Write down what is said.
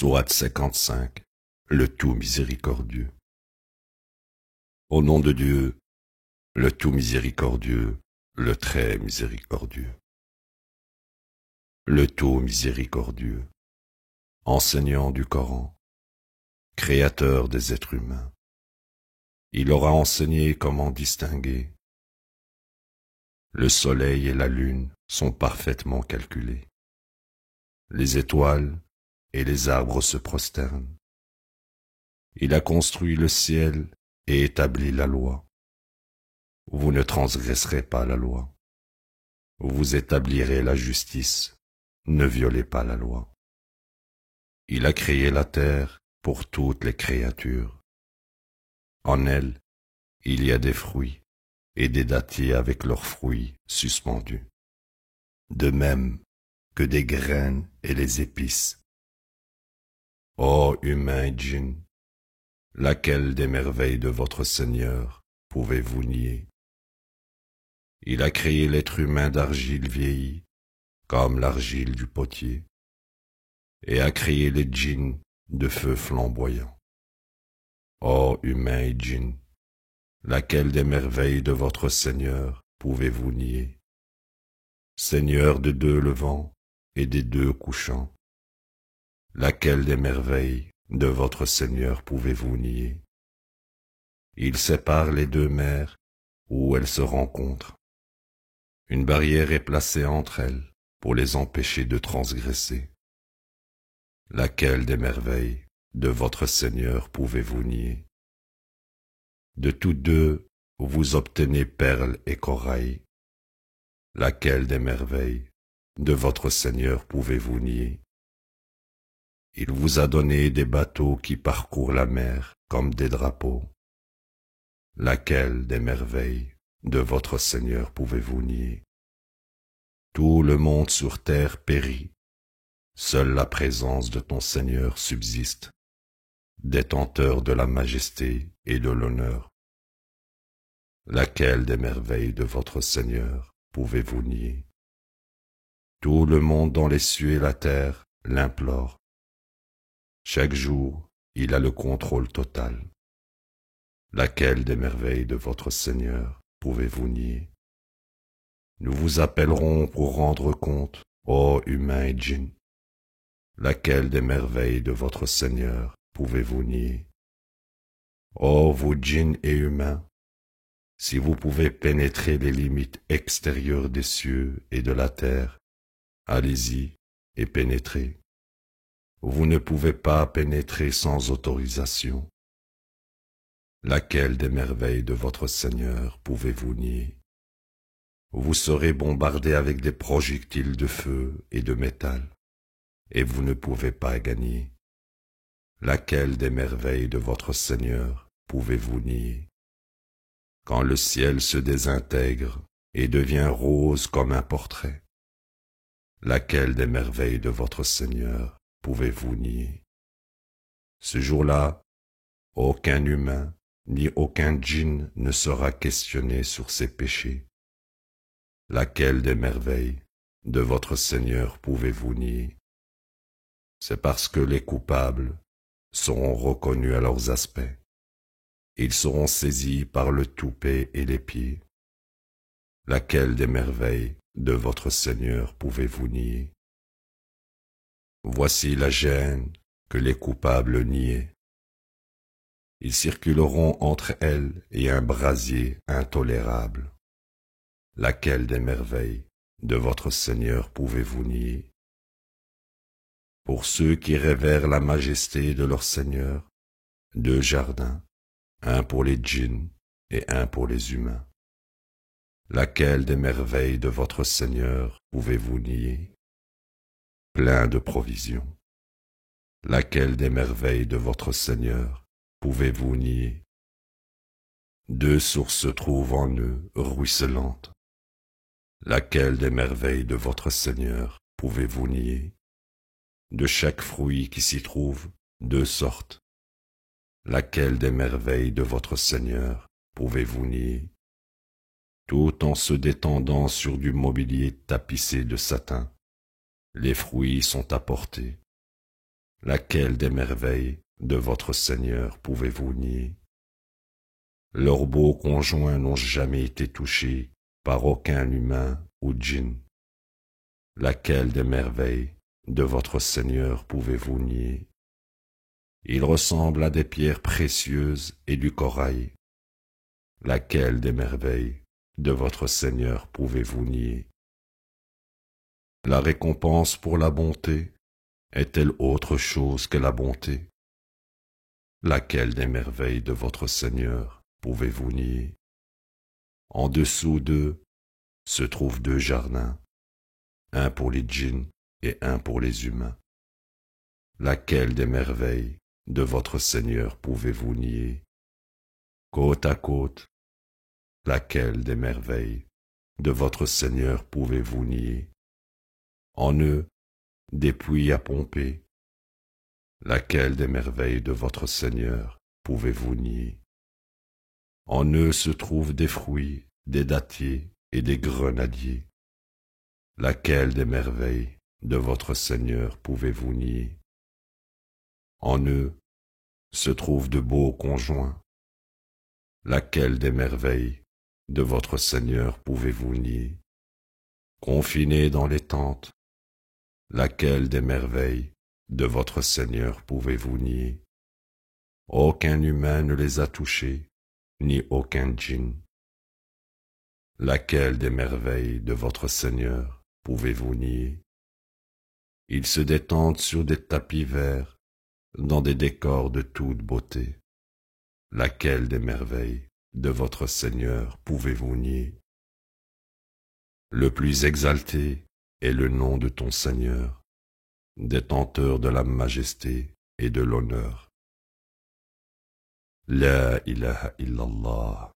Sourate 55, le tout miséricordieux. Au nom de Dieu, le tout miséricordieux, le très miséricordieux. Le tout miséricordieux, enseignant du Coran, créateur des êtres humains. Il aura enseigné comment distinguer. Le soleil et la lune sont parfaitement calculés. Les étoiles et les arbres se prosternent. Il a construit le ciel et établi la loi. Vous ne transgresserez pas la loi. Vous établirez la justice. Ne violez pas la loi. Il a créé la terre pour toutes les créatures. En elle, il y a des fruits et des dattiers avec leurs fruits suspendus. De même que des graines et les épices. Ô humains et djinns, laquelle des merveilles de votre Seigneur pouvez-vous nier? Il a créé l'être humain d'argile vieillie, comme l'argile du potier, et a créé les djinns de feu flamboyant. Ô humains et djinns, laquelle des merveilles de votre Seigneur pouvez-vous nier? Seigneur de deux levants et des deux couchants, laquelle des merveilles de votre Seigneur pouvez-vous nier? Il sépare les deux mers où elles se rencontrent. Une barrière est placée entre elles pour les empêcher de transgresser. Laquelle des merveilles de votre Seigneur pouvez-vous nier? De toutes deux, vous obtenez perles et corail. Laquelle des merveilles de votre Seigneur pouvez-vous nier? Il vous a donné des bateaux qui parcourent la mer comme des drapeaux. Laquelle des merveilles de votre Seigneur pouvez-vous nier? Tout le monde sur terre périt. Seule la présence de ton Seigneur subsiste, détenteur de la majesté et de l'honneur. Laquelle des merveilles de votre Seigneur pouvez-vous nier? Tout le monde dans les cieux et la terre l'implore. Chaque jour, il a le contrôle total. Laquelle des merveilles de votre Seigneur pouvez-vous nier? Nous vous appellerons pour rendre compte, ô humains et djinns. Laquelle des merveilles de votre Seigneur pouvez-vous nier? Ô vous djinns et humains, si vous pouvez pénétrer les limites extérieures des cieux et de la terre, allez-y et pénétrez. Vous ne pouvez pas pénétrer sans autorisation. Laquelle des merveilles de votre Seigneur pouvez-vous nier? Vous serez bombardés avec des projectiles de feu et de métal, et vous ne pouvez pas gagner. Laquelle des merveilles de votre Seigneur pouvez-vous nier? Quand le ciel se désintègre et devient rose comme un portrait, laquelle des merveilles de votre Seigneur pouvez-vous nier? Ce jour-là, aucun humain ni aucun djinn ne sera questionné sur ses péchés. Laquelle des merveilles de votre Seigneur pouvez-vous nier? C'est parce que les coupables seront reconnus à leurs aspects. Ils seront saisis par le toupet et les pieds. Laquelle des merveilles de votre Seigneur pouvez-vous nier? Voici la gêne que les coupables niaient. Ils circuleront entre elles et un brasier intolérable. Laquelle des merveilles de votre Seigneur pouvez-vous nier? Pour ceux qui révèrent la majesté de leur Seigneur, deux jardins, un pour les djinns et un pour les humains. Laquelle des merveilles de votre Seigneur pouvez-vous nier? Plein de provisions. Laquelle des merveilles de votre Seigneur pouvez-vous nier? Deux sources se trouvent en eux, ruisselantes. Laquelle des merveilles de votre Seigneur pouvez-vous nier? De chaque fruit qui s'y trouve, deux sortes. Laquelle des merveilles de votre Seigneur pouvez-vous nier? Tout en se détendant sur du mobilier tapissé de satin, les fruits sont apportés. Laquelle des merveilles de votre Seigneur pouvez-vous nier? Leurs beaux conjoints n'ont jamais été touchés par aucun humain ou djinn. Laquelle des merveilles de votre Seigneur pouvez-vous nier? Ils ressemblent à des pierres précieuses et du corail. Laquelle des merveilles de votre Seigneur pouvez-vous nier? La récompense pour la bonté est-elle autre chose que la bonté? Laquelle des merveilles de votre Seigneur pouvez-vous nier? En dessous d'eux se trouvent 2 jardins, un pour les djinns et un pour les humains. Laquelle des merveilles de votre Seigneur pouvez-vous nier? Côte à côte, laquelle des merveilles de votre Seigneur pouvez-vous nier? En eux, des puits à pomper. Laquelle des merveilles de votre Seigneur pouvez-vous nier? En eux se trouvent des fruits, des dattiers et des grenadiers. Laquelle des merveilles de votre Seigneur pouvez-vous nier? En eux se trouvent de beaux conjoints. Laquelle des merveilles de votre Seigneur pouvez-vous nier? Confinés dans les tentes, laquelle des merveilles de votre Seigneur pouvez-vous nier? Aucun humain ne les a touchés, ni aucun djinn. Laquelle des merveilles de votre Seigneur pouvez-vous nier? Ils se détendent sur des tapis verts, dans des décors de toute beauté. Laquelle des merveilles de votre Seigneur pouvez-vous nier? Le plus exalté est le nom de ton Seigneur, détenteur de la majesté et de l'honneur. La ilaha illallah.